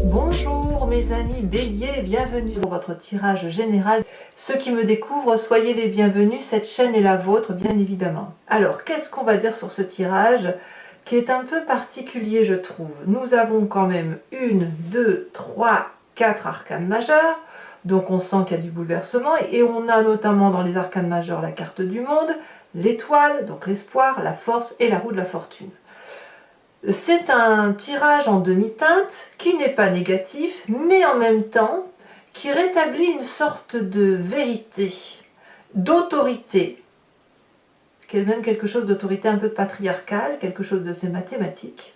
Bonjour mes amis Bélier, bienvenue dans votre tirage général. Ceux qui me découvrent, soyez les bienvenus, cette chaîne est la vôtre bien évidemment. Alors, qu'est-ce qu'on va dire sur ce tirage qui est un peu particulier je trouve. Nous avons quand même 1, 2, 3, 4 arcanes majeures, donc on sent qu'il y a du bouleversement, et on a notamment dans les arcanes majeures la carte du monde, l'étoile, donc l'espoir, la force et la roue de la fortune. C'est un tirage en demi-teinte qui n'est pas négatif, mais en même temps qui rétablit une sorte de vérité, d'autorité, qui est même quelque chose d'autorité un peu patriarcale, quelque chose de ces mathématiques.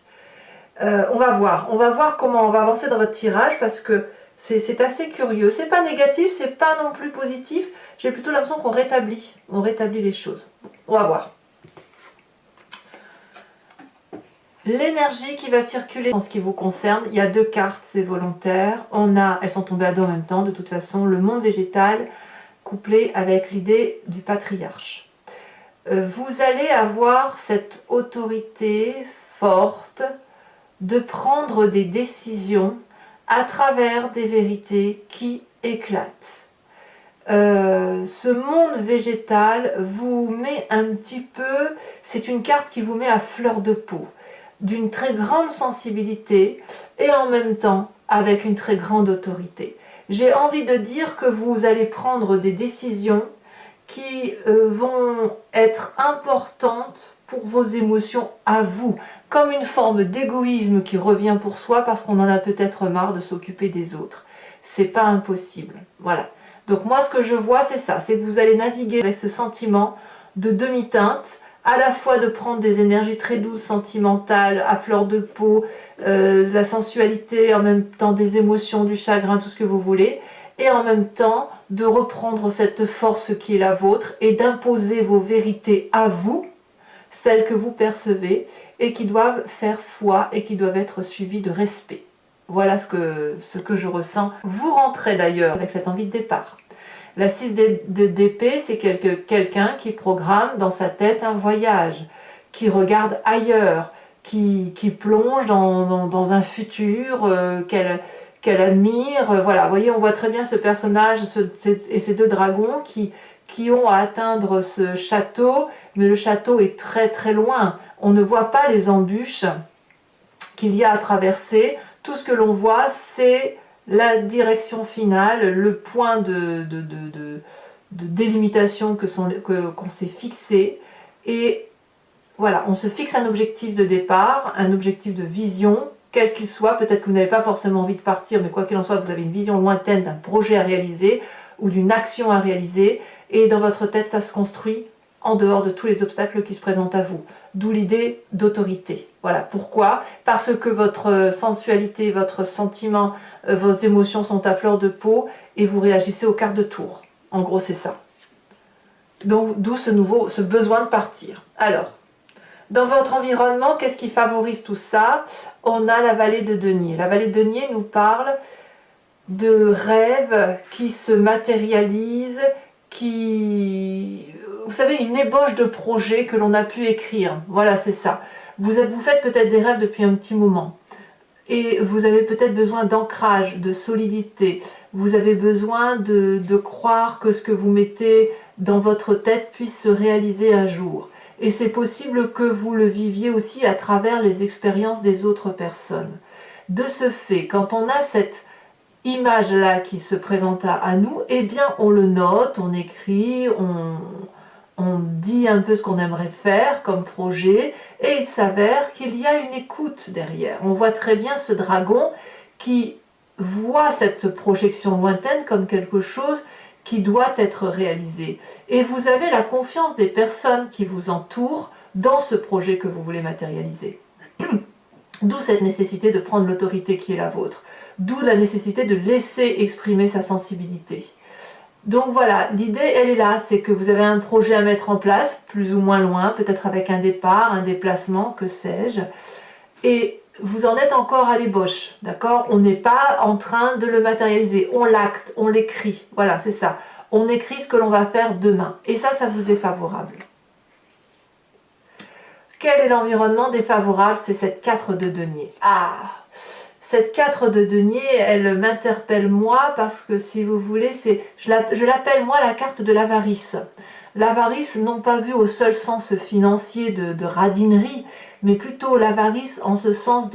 On va voir comment on va avancer dans votre tirage parce que c'est assez curieux. C'est pas négatif, c'est pas non plus positif. J'ai plutôt l'impression qu'on rétablit les choses. On va voir. L'énergie qui va circuler en ce qui vous concerne, il y a 2 cartes, c'est volontaire. Elles sont tombées à dos en même temps, de toute façon, le monde végétal couplé avec l'idée du patriarche. Vous allez avoir cette autorité forte de prendre des décisions à travers des vérités qui éclatent. Ce monde végétal vous met un petit peu, c'est une carte qui vous met à fleur de peau, d'une très grande sensibilité et en même temps avec une très grande autorité. J'ai envie de dire que vous allez prendre des décisions qui vont être importantes pour vos émotions à vous, comme une forme d'égoïsme qui revient pour soi parce qu'on en a peut-être marre de s'occuper des autres. C'est pas impossible. Voilà. Donc moi ce que je vois c'est ça, c'est que vous allez naviguer avec ce sentiment de demi-teinte, à la fois de prendre des énergies très douces, sentimentales, à fleur de peau, la sensualité, en même temps des émotions, du chagrin, tout ce que vous voulez, et en même temps de reprendre cette force qui est la vôtre et d'imposer vos vérités à vous, celles que vous percevez, et qui doivent faire foi et qui doivent être suivies de respect. Voilà ce que je ressens. Vous rentrez d'ailleurs avec cette envie de départ. La 6 d'épée, c'est quelqu'un qui programme dans sa tête un voyage, qui regarde ailleurs, qui plonge dans un futur qu'elle admire. Voilà, vous voyez, on voit très bien ce personnage et ces 2 dragons qui ont à atteindre ce château, mais le château est très très loin. On ne voit pas les embûches qu'il y a à traverser. Tout ce que l'on voit, c'est la direction finale, le point de délimitation qu'on s'est fixé. Et voilà, on se fixe un objectif de départ, un objectif de vision, quel qu'il soit. Peut-être que vous n'avez pas forcément envie de partir, mais quoi qu'il en soit, vous avez une vision lointaine d'un projet à réaliser ou d'une action à réaliser. Et dans votre tête, ça se construit en dehors de tous les obstacles qui se présentent à vous. D'où l'idée d'autorité. Voilà, pourquoi? Parce que votre sensualité, votre sentiment, vos émotions sont à fleur de peau et vous réagissez au quart de tour. En gros, c'est ça. Donc, d'où ce besoin de partir. Alors, dans votre environnement, qu'est-ce qui favorise tout ça? On a la vallée de denier. La vallée de denier nous parle de rêves qui se matérialisent, vous savez, une ébauche de projets que l'on a pu écrire. Voilà, c'est ça. Vous faites peut-être des rêves depuis un petit moment. Et vous avez peut-être besoin d'ancrage, de solidité. Vous avez besoin de croire que ce que vous mettez dans votre tête puisse se réaliser un jour. Et c'est possible que vous le viviez aussi à travers les expériences des autres personnes. De ce fait, quand on a cette image-là qui se présente à nous, eh bien on le note, on écrit, on dit un peu ce qu'on aimerait faire comme projet, et il s'avère qu'il y a une écoute derrière. On voit très bien ce dragon qui voit cette projection lointaine comme quelque chose qui doit être réalisé. Et vous avez la confiance des personnes qui vous entourent dans ce projet que vous voulez matérialiser. D'où cette nécessité de prendre l'autorité qui est la vôtre. D'où la nécessité de laisser exprimer sa sensibilité. Donc voilà, l'idée elle est là, c'est que vous avez un projet à mettre en place, plus ou moins loin, peut-être avec un départ, un déplacement, que sais-je, et vous en êtes encore à l'ébauche, d'accord? On n'est pas en train de le matérialiser, on l'acte, on l'écrit, voilà, c'est ça. On écrit ce que l'on va faire demain, et ça vous est favorable. Quel est l'environnement défavorable? C'est cette 4 de denier. Ah, cette 4 de denier, elle m'interpelle moi parce que si vous voulez, je l'appelle moi la carte de l'avarice. L'avarice, non pas vue au seul sens financier de radinerie, mais plutôt l'avarice en ce sens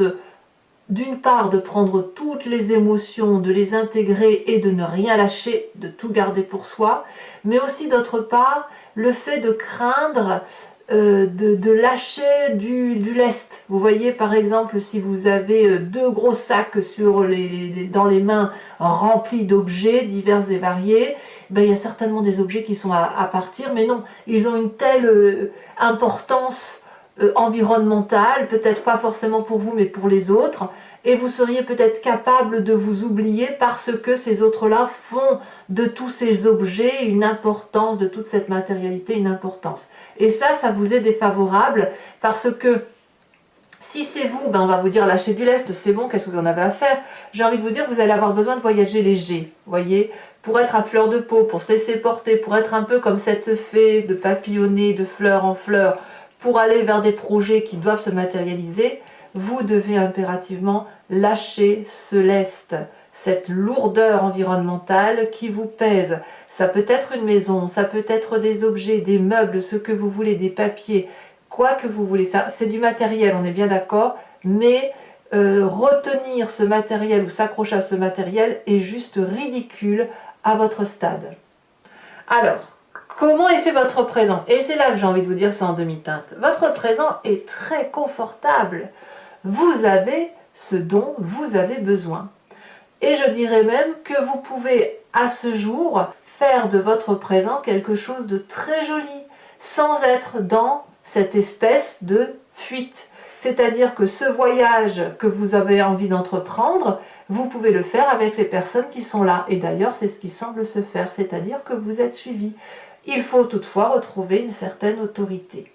d'une part, de prendre toutes les émotions, de les intégrer et de ne rien lâcher, de tout garder pour soi, mais aussi d'autre part, le fait de craindre de lâcher du lest. Vous voyez par exemple si vous avez deux gros sacs dans les mains remplis d'objets divers et variés, ben, il y a certainement des objets qui sont à partir, mais non, ils ont une telle importance environnementale, peut-être pas forcément pour vous mais pour les autres, et vous seriez peut-être capable de vous oublier parce que ces autres-là font de tous ces objets une importance, de toute cette matérialité une importance. Et ça vous est défavorable parce que si c'est vous, ben on va vous dire lâchez du lest, c'est bon, qu'est-ce que vous en avez à faire? J'ai envie de vous dire que vous allez avoir besoin de voyager léger, voyez, pour être à fleur de peau, pour se laisser porter, pour être un peu comme cette fée de papillonner de fleur en fleur, pour aller vers des projets qui doivent se matérialiser, vous devez impérativement lâcher ce lest, cette lourdeur environnementale qui vous pèse. Ça peut être une maison, ça peut être des objets, des meubles, ce que vous voulez, des papiers, quoi que vous voulez. Ça, c'est du matériel, on est bien d'accord, mais retenir ce matériel ou s'accrocher à ce matériel est juste ridicule à votre stade. Alors, comment est fait votre présent? Et c'est là que j'ai envie de vous dire, c'est en demi-teinte. Votre présent est très confortable. Vous avez ce dont vous avez besoin. Et je dirais même que vous pouvez, à ce jour, faire de votre présent quelque chose de très joli, sans être dans cette espèce de fuite. C'est-à-dire que ce voyage que vous avez envie d'entreprendre, vous pouvez le faire avec les personnes qui sont là. Et d'ailleurs, c'est ce qui semble se faire, c'est-à-dire que vous êtes suivi. Il faut toutefois retrouver une certaine autorité.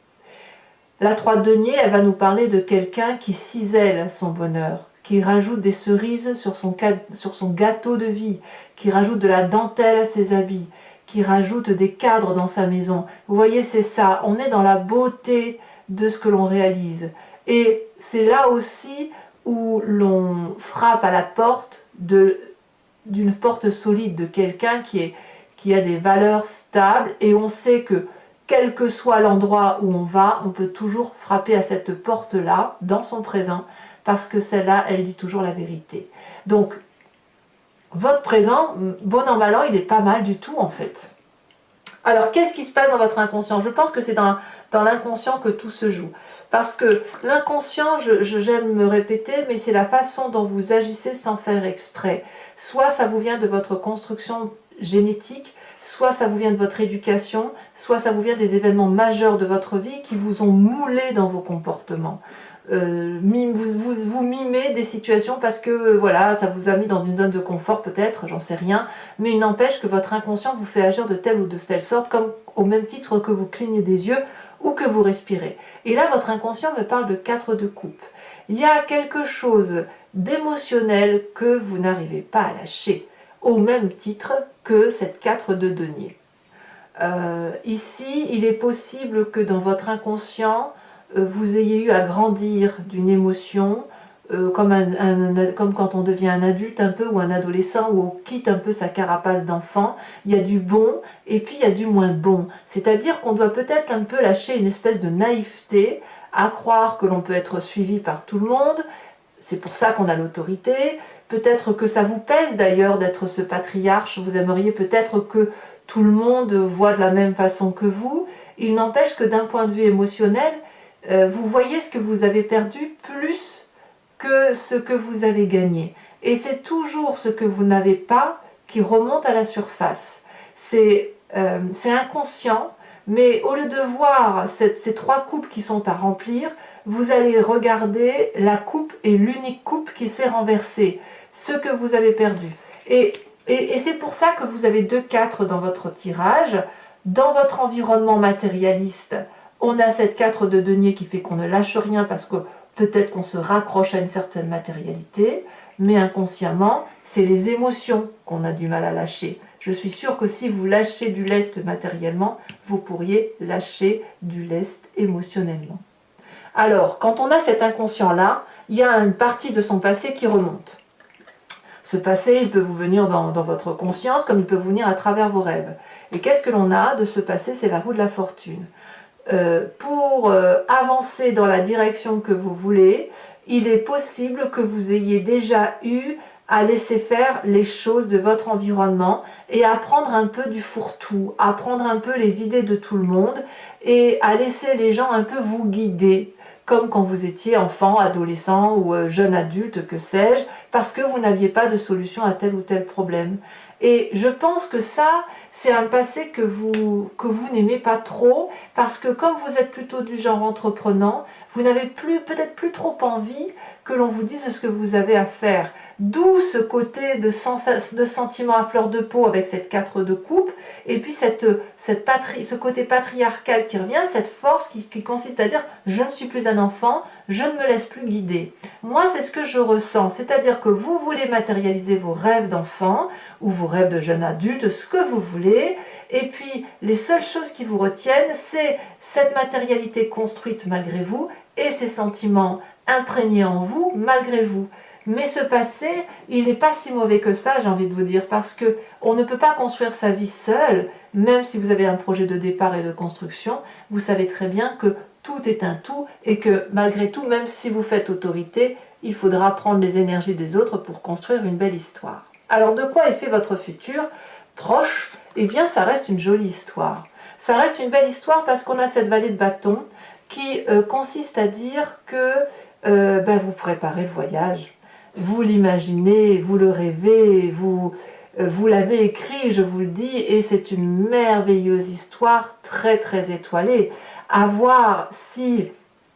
La 3 de denier, elle va nous parler de quelqu'un qui cisèle son bonheur, qui rajoute des cerises sur son gâteau de vie, qui rajoute de la dentelle à ses habits, qui rajoute des cadres dans sa maison. Vous voyez, c'est ça, on est dans la beauté de ce que l'on réalise. Et c'est là aussi où l'on frappe à la porte d'une porte solide, de quelqu'un qui a des valeurs stables, et on sait que quel que soit l'endroit où on va, on peut toujours frapper à cette porte-là, dans son présent, parce que celle-là, elle dit toujours la vérité. Donc, votre présent, bon an mal an, il est pas mal du tout en fait. Alors, qu'est-ce qui se passe dans votre inconscient? Je pense que c'est dans l'inconscient que tout se joue. Parce que l'inconscient, j'aime me répéter, mais c'est la façon dont vous agissez sans faire exprès. Soit ça vous vient de votre construction génétique, soit ça vous vient de votre éducation, soit ça vous vient des événements majeurs de votre vie qui vous ont moulé dans vos comportements. Vous mimez des situations parce que voilà, ça vous a mis dans une zone de confort peut-être, j'en sais rien, mais il n'empêche que votre inconscient vous fait agir de telle ou de telle sorte, comme au même titre que vous clignez des yeux ou que vous respirez. Et là, votre inconscient me parle de 4 de coupe. Il y a quelque chose d'émotionnel que vous n'arrivez pas à lâcher, au même titre que cette 4 de denier. Ici, il est possible que dans votre inconscient, vous ayez eu à grandir d'une émotion, comme quand on devient un adulte un peu ou un adolescent où on quitte un peu sa carapace d'enfant. Il y a du bon et puis il y a du moins bon. C'est-à-dire qu'on doit peut-être un peu lâcher une espèce de naïveté à croire que l'on peut être suivi par tout le monde. C'est pour ça qu'on a l'autorité. Peut-être que ça vous pèse d'ailleurs d'être ce patriarche. Vous aimeriez peut-être que tout le monde voit de la même façon que vous. Il n'empêche que d'un point de vue émotionnel, vous voyez ce que vous avez perdu plus que ce que vous avez gagné. Et c'est toujours ce que vous n'avez pas qui remonte à la surface. C'est inconscient, mais au lieu de voir ces 3 coupes qui sont à remplir, vous allez regarder la coupe et l'unique coupe qui s'est renversée, ce que vous avez perdu. Et c'est pour ça que vous avez 2-4 dans votre tirage. Dans votre environnement matérialiste, on a cette 4 de denier qui fait qu'on ne lâche rien parce que peut-être qu'on se raccroche à une certaine matérialité, mais inconsciemment, c'est les émotions qu'on a du mal à lâcher. Je suis sûre que si vous lâchez du lest matériellement, vous pourriez lâcher du lest émotionnellement. Alors, quand on a cet inconscient-là, il y a une partie de son passé qui remonte. Ce passé, il peut vous venir dans votre conscience, comme il peut vous venir à travers vos rêves. Et qu'est-ce que l'on a de ce passé? C'est la roue de la fortune. Pour avancer dans la direction que vous voulez, il est possible que vous ayez déjà eu à laisser faire les choses de votre environnement et à prendre un peu du fourre-tout, à prendre un peu les idées de tout le monde et à laisser les gens un peu vous guider, comme quand vous étiez enfant, adolescent ou jeune adulte, que sais-je, parce que vous n'aviez pas de solution à tel ou tel problème. Et je pense que ça, c'est un passé que vous n'aimez pas trop, parce que comme vous êtes plutôt du genre entreprenant, vous n'avez peut-être plus trop envie que l'on vous dise ce que vous avez à faire. D'où ce côté de sentiment à fleur de peau avec cette 4 de coupe, et puis ce côté patriarcal qui revient, cette force qui consiste à dire « je ne suis plus un enfant, je ne me laisse plus guider ». Moi, c'est ce que je ressens, c'est-à-dire que vous voulez matérialiser vos rêves d'enfant, ou vos rêves de jeune adulte, ce que vous voulez, et puis les seules choses qui vous retiennent, c'est cette matérialité construite malgré vous, et ces sentiments imprégnés en vous malgré vous. Mais ce passé, il n'est pas si mauvais que ça, j'ai envie de vous dire, parce que on ne peut pas construire sa vie seul, même si vous avez un projet de départ et de construction, vous savez très bien que tout est un tout, et que malgré tout, même si vous faites autorité, il faudra prendre les énergies des autres pour construire une belle histoire. Alors de quoi est fait votre futur proche? Eh bien ça reste une jolie histoire. Ça reste une belle histoire parce qu'on a cette vallée de bâton qui consiste à dire que vous préparez le voyage. Vous l'imaginez, vous le rêvez, vous l'avez écrit, je vous le dis, et c'est une merveilleuse histoire très très étoilée. À voir si,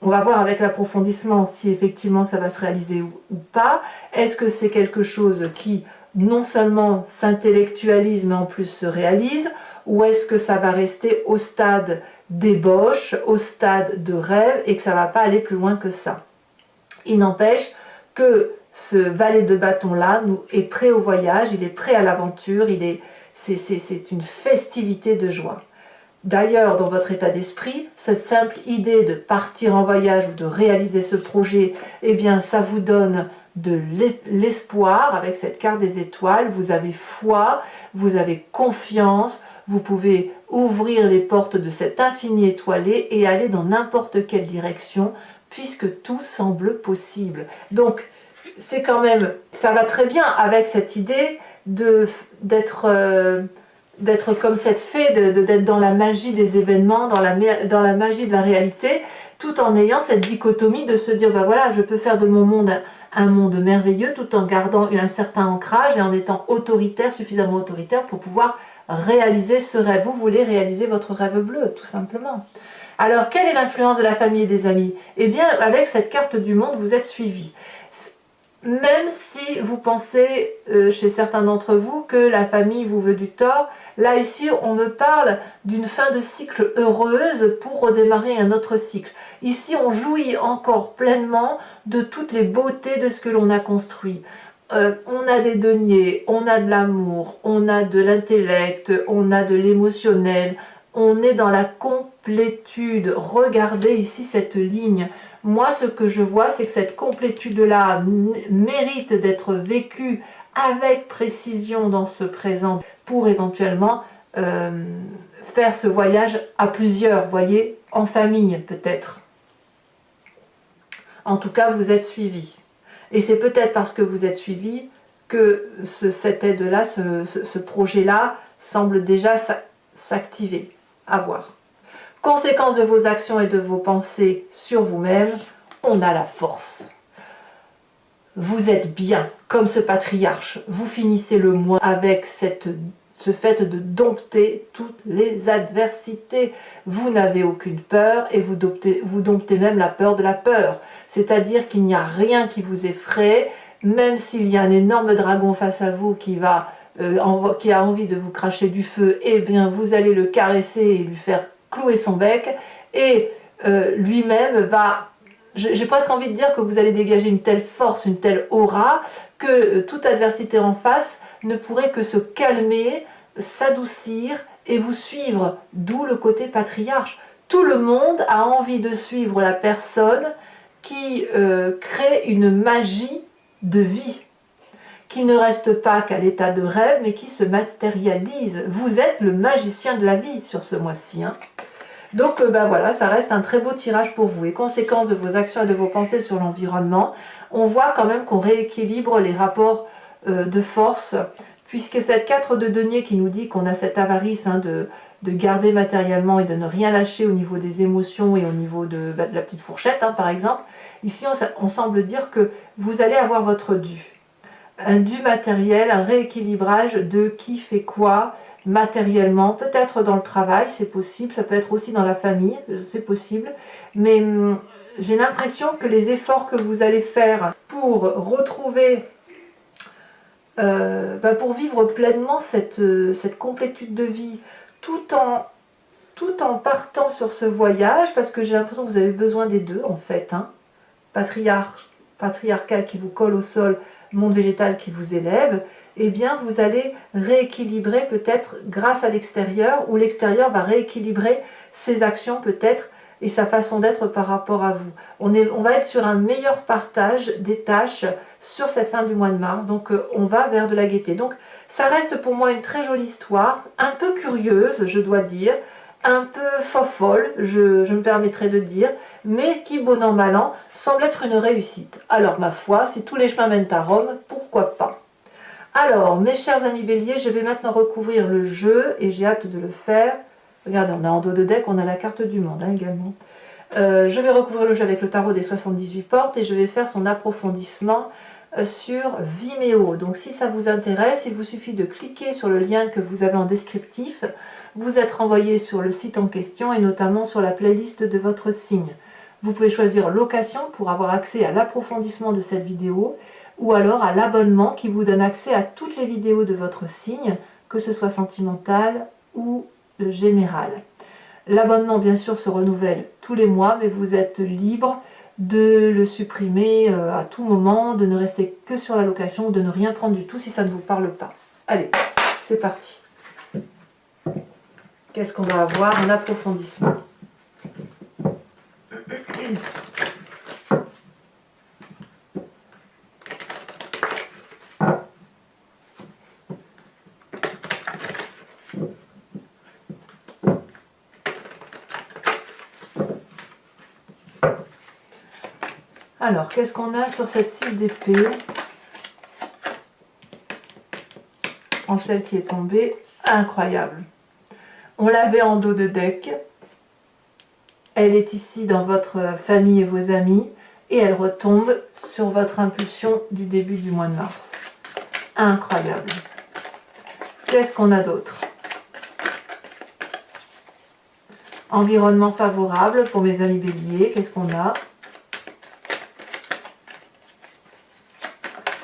on va voir avec l'approfondissement si effectivement ça va se réaliser ou pas. Est-ce que c'est quelque chose qui non seulement s'intellectualise mais en plus se réalise, ou est-ce que ça va rester au stade d'ébauche, au stade de rêve et que ça ne va pas aller plus loin que ça? Il n'empêche que ce valet de bâton là est prêt au voyage, il est prêt à l'aventure, c'est une festivité de joie. D'ailleurs, dans votre état d'esprit, cette simple idée de partir en voyage ou de réaliser ce projet, eh bien ça vous donne de l'espoir avec cette carte des étoiles. Vous avez foi, vous avez confiance, vous pouvez ouvrir les portes de cet infini étoilé et aller dans n'importe quelle direction puisque tout semble possible. Donc c'est quand même, ça va très bien avec cette idée d'être comme cette fée, d'être dans la magie des événements, dans la magie de la réalité, tout en ayant cette dichotomie de se dire, ben voilà, je peux faire de mon monde un monde merveilleux tout en gardant un certain ancrage et en étant autoritaire, suffisamment autoritaire pour pouvoir réaliser ce rêve. Vous voulez réaliser votre rêve bleu, tout simplement. Alors, quelle est l'influence de la famille et des amis? Eh bien, avec cette carte du monde, vous êtes suivi. Même si vous pensez, chez certains d'entre vous, que la famille vous veut du tort, là, ici, on me parle d'une fin de cycle heureuse pour redémarrer un autre cycle. Ici, on jouit encore pleinement de toutes les beautés de ce que l'on a construit. On a des deniers, on a de l'amour, on a de l'intellect, on a de l'émotionnel, on est dans la complétude. Regardez ici cette ligne. Moi, ce que je vois, c'est que cette complétude-là mérite d'être vécue avec précision dans ce présent pour éventuellement faire ce voyage à plusieurs, voyez, en famille peut-être. En tout cas, vous êtes suivis. Et c'est peut-être parce que vous êtes suivis que cette aide-là, ce projet-là, semble déjà s'activer. À voir. Conséquence de vos actions et de vos pensées sur vous-même, on a la force. Vous êtes bien, comme ce patriarche. Vous finissez le mois avec ce fait de dompter toutes les adversités. Vous n'avez aucune peur et vous domptez même la peur de la peur. C'est-à-dire qu'il n'y a rien qui vous effraie, même s'il y a un énorme dragon face à vous qui a envie de vous cracher du feu, eh bien vous allez le caresser et lui faire clouer son bec, et lui-même va, j'ai presque envie de dire que vous allez dégager une telle force, une telle aura, que toute adversité en face ne pourrait que se calmer, s'adoucir et vous suivre, d'où le côté patriarche. Tout le monde a envie de suivre la personne qui crée une magie de vie, qui ne reste pas qu'à l'état de rêve, mais qui se matérialise. Vous êtes le magicien de la vie sur ce mois-ci. Hein. Donc ben voilà, ça reste un très beau tirage pour vous. Et conséquence de vos actions et de vos pensées sur l'environnement, on voit quand même qu'on rééquilibre les rapports de force, puisque cette 4 de denier qui nous dit qu'on a cette avarice hein, de garder matériellement et de ne rien lâcher au niveau des émotions et au niveau de la petite fourchette hein, par exemple, ici on semble dire que vous allez avoir votre dû. Un dû matériel, un rééquilibrage de qui fait quoi, matériellement, peut-être dans le travail, c'est possible, ça peut être aussi dans la famille, c'est possible, mais j'ai l'impression que les efforts que vous allez faire pour retrouver, pour vivre pleinement cette complétude de vie, tout en partant sur ce voyage, parce que j'ai l'impression que vous avez besoin des deux en fait, hein, patriarcal qui vous colle au sol, monde végétal qui vous élève, eh bien vous allez rééquilibrer peut-être grâce à l'extérieur, ou l'extérieur va rééquilibrer ses actions peut-être et sa façon d'être par rapport à vous. On va être sur un meilleur partage des tâches sur cette fin du mois de mars, donc on va vers de la gaieté. Donc ça reste pour moi une très jolie histoire, un peu curieuse je dois dire, un peu fofolle, je me permettrai de dire, mais qui, bon an mal an, semble être une réussite. Alors, ma foi, si tous les chemins mènent à Rome, pourquoi pas? Alors, mes chers amis béliers, je vais maintenant recouvrir le jeu, et j'ai hâte de le faire. Regardez, on a en dos de deck, on a la carte du monde hein, également. Je vais recouvrir le jeu avec le tarot des 78 portes, et je vais faire son approfondissement sur Vimeo. Donc si ça vous intéresse, il vous suffit de cliquer sur le lien que vous avez en descriptif. Vous êtes renvoyé sur le site en question et notamment sur la playlist de votre signe. Vous pouvez choisir location pour avoir accès à l'approfondissement de cette vidéo ou alors à l'abonnement qui vous donne accès à toutes les vidéos de votre signe, que ce soit sentimental ou général. L'abonnement bien sûr se renouvelle tous les mois, mais vous êtes libre de le supprimer à tout moment, de ne rester que sur la location, de ne rien prendre du tout si ça ne vous parle pas. Allez, c'est parti. Qu'est-ce qu'on va avoir en approfondissement? Alors, qu'est-ce qu'on a sur cette 6 d'épée en celle qui est tombée? Incroyable. On l'avait en dos de deck. Elle est ici dans votre famille et vos amis. Et elle retombe sur votre impulsion du début du mois de mars. Incroyable. Qu'est-ce qu'on a d'autre? Environnement favorable pour mes amis béliers. Qu'est-ce qu'on a?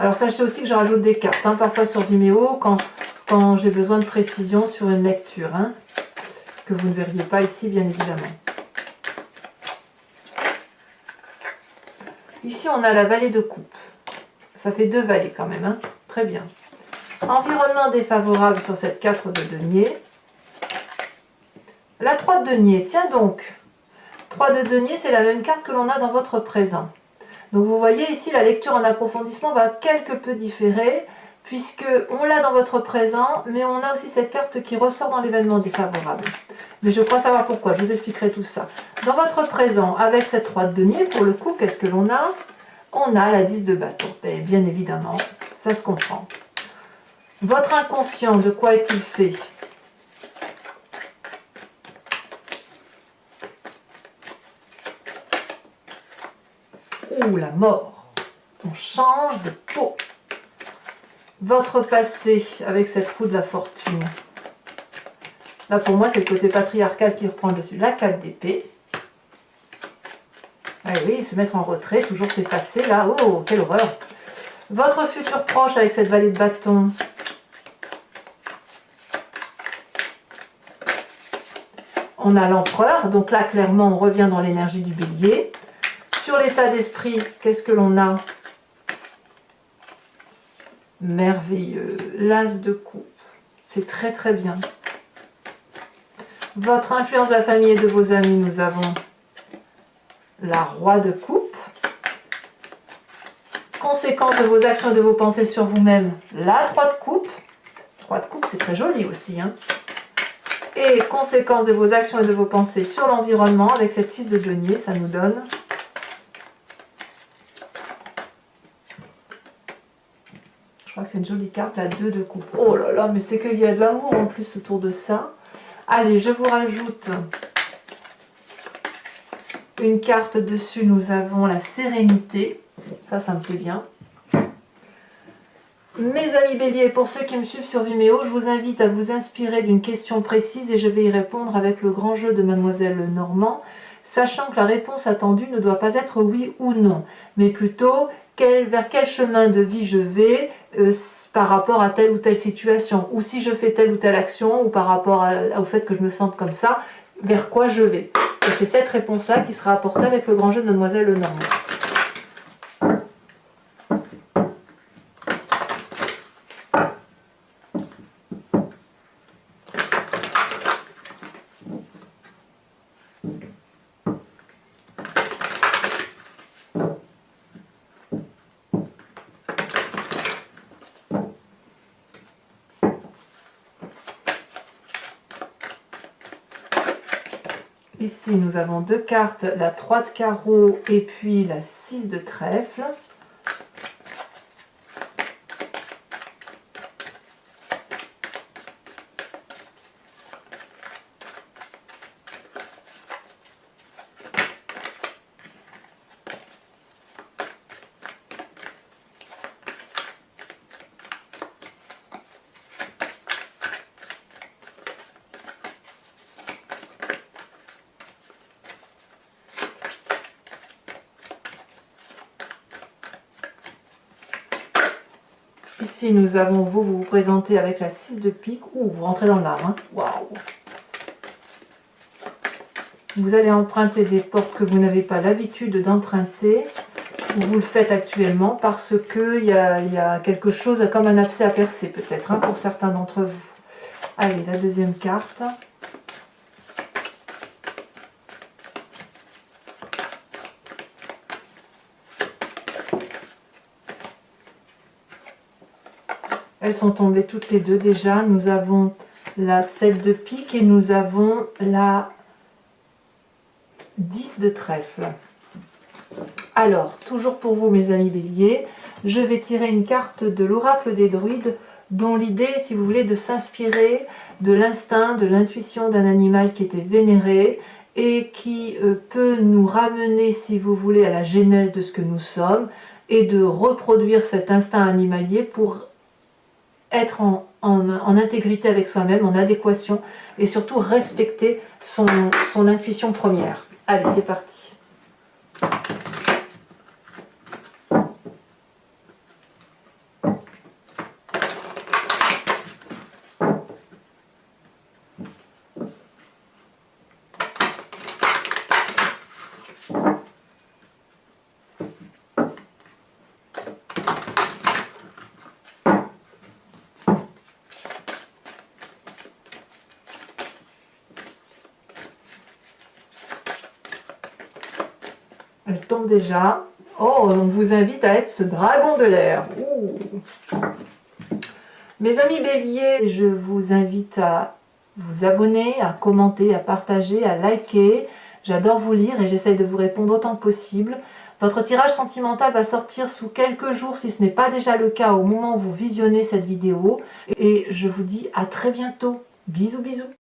Alors sachez aussi que je rajoute des cartes, hein, parfois sur Vimeo, quand j'ai besoin de précision sur une lecture, hein, que vous ne verriez pas ici bien évidemment. Ici on a la vallée de coupe, ça fait 2 vallées quand même, hein, très bien. Environnement défavorable sur cette 4 de denier. La 3 de denier, tiens donc, 3 de denier c'est la même carte que l'on a dans votre présent. Donc vous voyez ici la lecture en approfondissement va quelque peu différer puisque on l'a dans votre présent mais on a aussi cette carte qui ressort dans l'événement défavorable. Mais je crois savoir pourquoi, je vous expliquerai tout ça. Dans votre présent avec cette 3 de denier pour le coup qu'est-ce que l'on a? On a la 10 de bâton, et bien évidemment ça se comprend. Votre inconscient, de quoi est-il fait? Ouh, la mort. On change de peau. Votre passé avec cette roue de la fortune. Là, pour moi, c'est le côté patriarcal qui reprend le dessus. La 4 d'épée. Ah oui, se mettre en retrait, toujours s'effacer là. Oh, quelle horreur. Votre futur proche avec cette vallée de bâton. On a l'empereur. Donc là, clairement, on revient dans l'énergie du bélier. Sur l'état d'esprit, qu'est-ce que l'on a? Merveilleux. L'as de coupe. C'est très très bien. Votre influence de la famille et de vos amis, nous avons la Roi de coupe. Conséquence de vos actions et de vos pensées sur vous-même, la 3 de coupe. 3 de coupe, c'est très joli aussi, hein. Et conséquence de vos actions et de vos pensées sur l'environnement, avec cette 6 de denier, ça nous donne je crois que c'est une jolie carte, la 2 de coupe. Oh là là, mais c'est qu'il y a de l'amour en plus autour de ça. Allez, je vous rajoute une carte dessus, nous avons la sérénité. Ça me plaît bien. Mes amis béliers, pour ceux qui me suivent sur Vimeo, je vous invite à vous inspirer d'une question précise et je vais y répondre avec le grand jeu de Mademoiselle Normand, sachant que la réponse attendue ne doit pas être oui ou non, mais plutôt vers quel chemin de vie je vais par rapport à telle ou telle situation, ou si je fais telle ou telle action, ou par rapport au fait que je me sente comme ça, vers quoi je vais. Et c'est cette réponse-là qui sera apportée avec le grand jeu de Mademoiselle Normand. Ici, nous avons 2 cartes, la 3 de carreau et puis la 6 de trèfle. Ici, nous avons vous vous présentez avec la 6 de pique. Ouh, vous rentrez dans l'art. Hein. Waouh! Vous allez emprunter des portes que vous n'avez pas l'habitude d'emprunter. Vous le faites actuellement parce qu'il y a quelque chose comme un abcès à percer peut-être hein, pour certains d'entre vous. Allez, la deuxième carte. Elles sont tombées toutes les deux déjà. Nous avons la 7 de pique et nous avons la 10 de trèfle. Alors, toujours pour vous mes amis béliers, je vais tirer une carte de l'oracle des druides dont l'idée, si vous voulez, de s'inspirer de l'instinct, de l'intuition d'un animal qui était vénéré et qui peut nous ramener, si vous voulez, à la genèse de ce que nous sommes et de reproduire cet instinct animalier pour être en intégrité avec soi-même, en adéquation et surtout respecter son intuition première. Allez, c'est parti. Elle tombe déjà. Oh, on vous invite à être ce dragon de l'air. Mes amis béliers, je vous invite à vous abonner, à commenter, à partager, à liker. J'adore vous lire et j'essaye de vous répondre autant que possible. Votre tirage sentimental va sortir sous quelques jours, si ce n'est pas déjà le cas au moment où vous visionnez cette vidéo. Et je vous dis à très bientôt. Bisous, bisous.